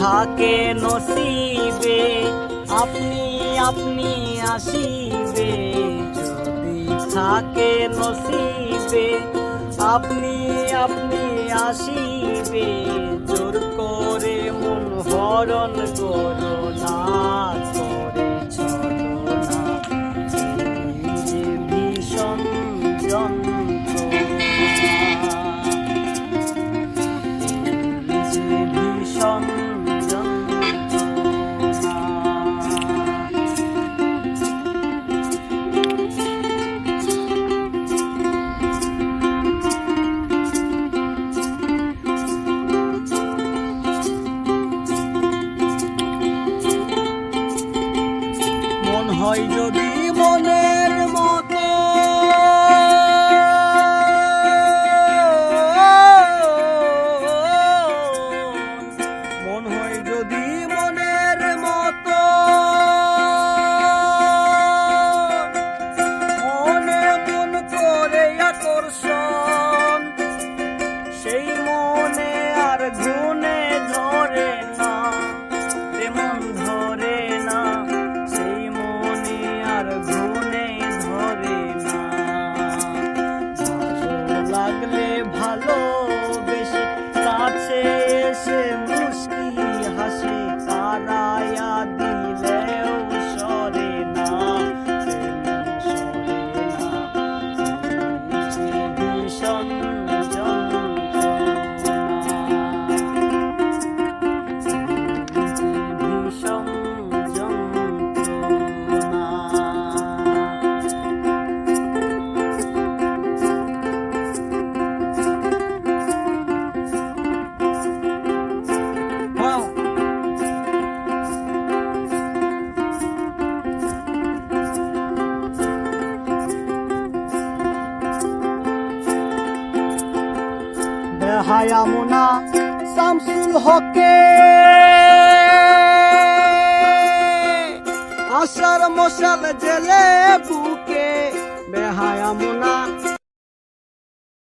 থাকে নসিবে, আপনি আপনি আসিবে। যদি থাকে নসিবে, আপনি আপনি আসিবে। জোর করে মন হরণ করো না, করে চলো না। এই যে ভীষণ যন্ত্রণা, এই যে ভীষণ যন্ত্রণা। মন হয় যদি মনের মতো, মন হয় যদি মনের মতো, মনে মন করে আকর্ষণ, সেই মনে আর গুণে ধরে না, তেমন ধরে না। সেই মনে আর গুণে ধরে না। ভালো লাগলে ভালোবেসে কাছে এসে মুস্কি হাসে, তারায়া দিলেও সরে না, সরে না। ভীষণ ভীষণ যন্ত্রণা। বেহায়া মোনা শামসুল হকে, আশার মশাল জেলে বুকে। বেহায়া মোনা